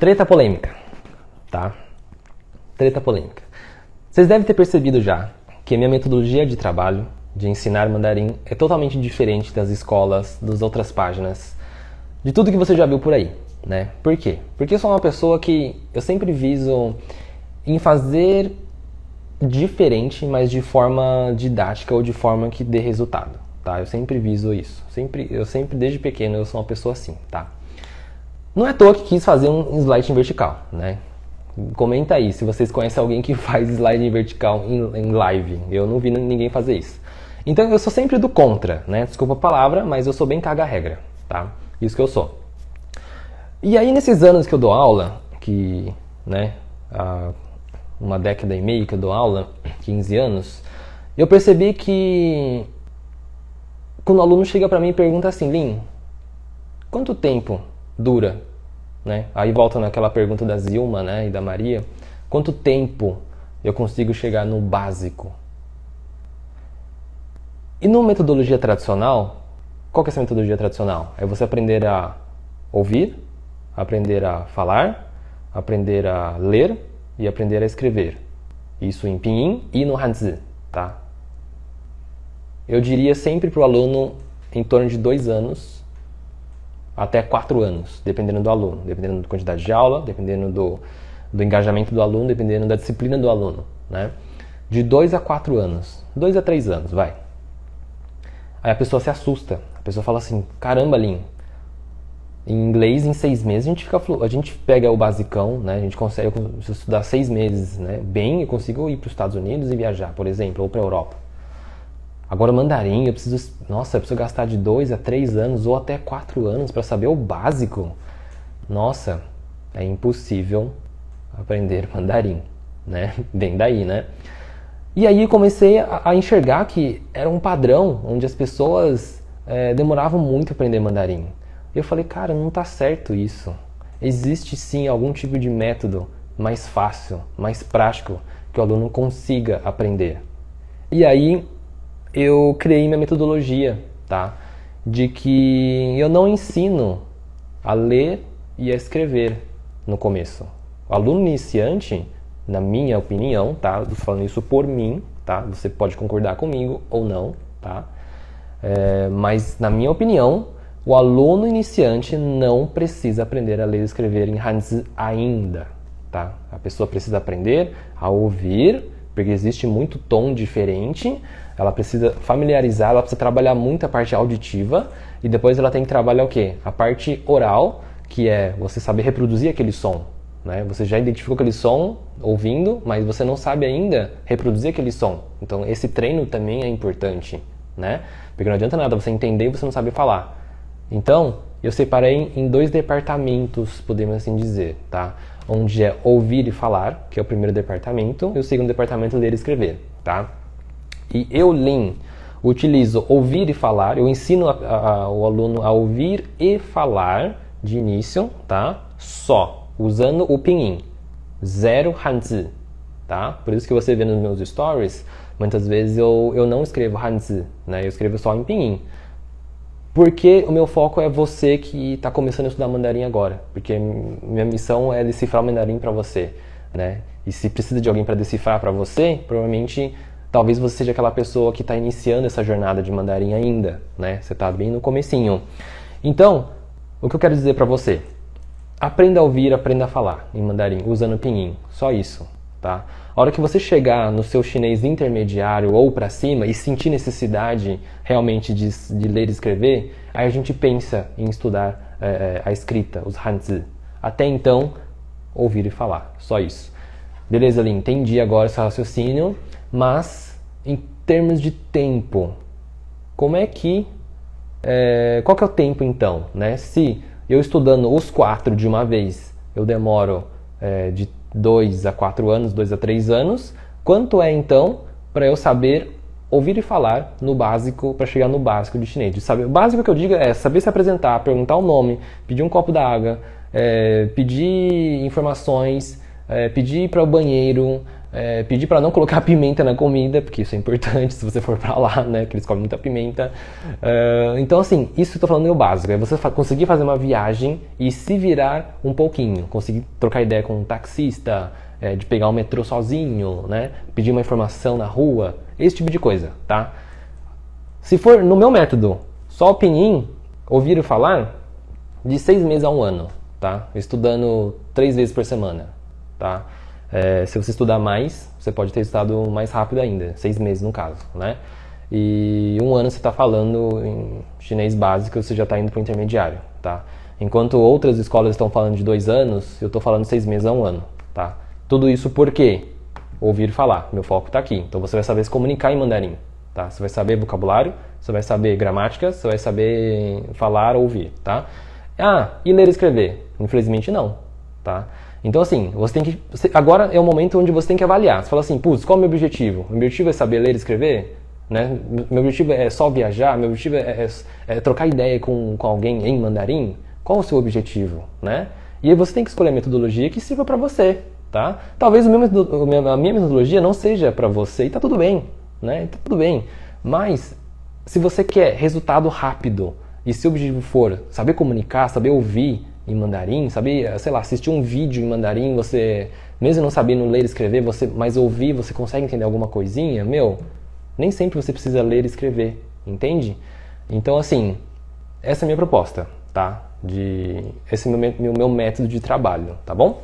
Treta polêmica, tá? Treta polêmica. Vocês devem ter percebido já que a minha metodologia de trabalho, de ensinar mandarim, é totalmente diferente das escolas, das outras páginas, de tudo que você já viu por aí, né? Por quê? Porque eu sou uma pessoa que eu sempre viso em fazer diferente, mas de forma didática ou de forma que dê resultado, tá? Eu sempre viso isso. Eu sempre, desde pequeno, eu sou uma pessoa assim, tá? Não é à toa que quis fazer um slide em vertical, né? Comenta aí se vocês conhecem alguém que faz slide em vertical em live. Eu não vi ninguém fazer isso. Então eu sou sempre do contra, né? Desculpa a palavra, mas eu sou bem caga-regra, tá? Isso que eu sou. E aí nesses anos que eu dou aula, que, né, há uma década e meia que eu dou aula, 15 anos, eu percebi que quando o aluno chega pra mim e pergunta assim, Lin, quanto tempo dura, né? Aí volta naquela pergunta da Zilma, né, e da Maria, quanto tempo eu consigo chegar no básico? E na metodologia tradicional, qual que é essa metodologia tradicional? É você aprender a ouvir, aprender a falar, aprender a ler e aprender a escrever. Isso em pinyin e no hanzi, tá? Eu diria sempre para o aluno em torno de 2 anos até 4 anos, dependendo do aluno, dependendo da quantidade de aula, dependendo do engajamento do aluno, dependendo da disciplina do aluno, né? De 2 a 4 anos, 2 a 3 anos, vai. Aí a pessoa se assusta, a pessoa fala assim, caramba, Lin, em inglês em 6 meses a gente pega o basicão, né? A gente consegue estudar 6 meses, né? Bem, eu consigo ir para os Estados Unidos e viajar, por exemplo, ou para a Europa. Agora mandarim, eu preciso gastar de 2 a 3 anos ou até 4 anos para saber o básico. Nossa, é impossível aprender mandarim, né? Vem daí, né? E aí comecei a enxergar que era um padrão onde as pessoas demoravam muito a aprender mandarim. Eu falei, cara, não tá certo isso. Existe sim algum tipo de método mais fácil, mais prático, que o aluno consiga aprender. E aí eu criei minha metodologia, tá? De que eu não ensino a ler e a escrever no começo. O aluno iniciante, na minha opinião, tá? Estou falando isso por mim, tá? Você pode concordar comigo ou não, tá? Mas na minha opinião, o aluno iniciante não precisa aprender a ler e escrever em hanzi ainda, tá? A pessoa precisa aprender a ouvir, porque existe muito tom diferente. Ela precisa familiarizar, ela precisa trabalhar muito a parte auditiva e depois ela tem que trabalhar o quê? A parte oral, que é você saber reproduzir aquele som, né? Você já identificou aquele som ouvindo, mas você não sabe ainda reproduzir aquele som. Então esse treino também é importante, né? Porque não adianta nada você entender e você não sabe falar. Então eu separei em 2 departamentos, podemos assim dizer, tá? Onde é ouvir e falar, que é o primeiro departamento, e o segundo departamento é ler e escrever, tá? E eu, Lin, utilizo ouvir e falar, eu ensino o aluno a ouvir e falar de início, tá? Só, usando o pinyin, 0 hanzi, tá? Por isso que você vê nos meus stories, muitas vezes eu não escrevo hanzi, né? Eu escrevo só em pinyin. Porque o meu foco é você que está começando a estudar mandarim agora, porque minha missão é decifrar o mandarim para você, né? E se precisa de alguém para decifrar para você, provavelmente talvez você seja aquela pessoa que está iniciando essa jornada de mandarim ainda, né? Você está bem no comecinho. Então, o que eu quero dizer para você? Aprenda a ouvir, aprenda a falar em mandarim, usando pinyin. Só isso, tá? A hora que você chegar no seu chinês intermediário ou para cima e sentir necessidade realmente de ler e escrever, aí a gente pensa em estudar a escrita, os hanzi. Até então, ouvir e falar. Só isso. Beleza, Lin? Entendi agora esse raciocínio. Mas, em termos de tempo, como é que... qual que é o tempo, então? Né? Se eu estudando os 4 de uma vez, eu demoro de 2 a 4 anos, 2 a 3 anos, quanto é, então, para eu saber ouvir e falar no básico, para chegar no básico de chinês? O básico que eu digo é saber se apresentar, perguntar o nome, pedir um copo d'água, pedir informações, pedir para o banheiro, pedir para não colocar pimenta na comida, porque isso é importante se você for para lá, né, que eles comem muita pimenta. Então, assim, isso que eu tô falando é o básico, é você conseguir fazer uma viagem e se virar um pouquinho, conseguir trocar ideia com um taxista, de pegar o metrô sozinho, né, pedir uma informação na rua, esse tipo de coisa, tá? Se for no meu método, só o pinyin, ouvir falar, de 6 meses a 1 ano, tá? Estudando 3 vezes por semana, tá? Se você estudar mais, você pode ter resultado mais rápido ainda, 6 meses no caso, né? E 1 ano você está falando em chinês básico, você já está indo para o intermediário, tá? Enquanto outras escolas estão falando de 2 anos, eu estou falando 6 meses a 1 ano, tá? Tudo isso por quê? Ouvir falar, meu foco está aqui. Então você vai saber se comunicar em mandarim, tá? Você vai saber vocabulário, você vai saber gramática, você vai saber falar ou ouvir, tá? E ler e escrever? Infelizmente não, tá? Então, assim, agora é o momento onde você tem que avaliar. Você fala assim, putz, qual é o meu objetivo? O meu objetivo é saber ler e escrever? Né? Meu objetivo é só viajar? Meu objetivo é trocar ideia com alguém em mandarim? Qual é o seu objetivo? Né? E aí você tem que escolher a metodologia que sirva para você, tá? Talvez a minha metodologia não seja para você e tá tudo bem, né? Tá tudo bem. Mas, se você quer resultado rápido e se o objetivo for saber comunicar, saber ouvir em mandarim, saber, sei lá, assistir um vídeo em mandarim, você, mesmo não sabendo ler e escrever, mas ouvir, você consegue entender alguma coisinha, nem sempre você precisa ler e escrever, entende? Então, assim, essa é a minha proposta, tá? Esse é o meu método de trabalho, tá bom?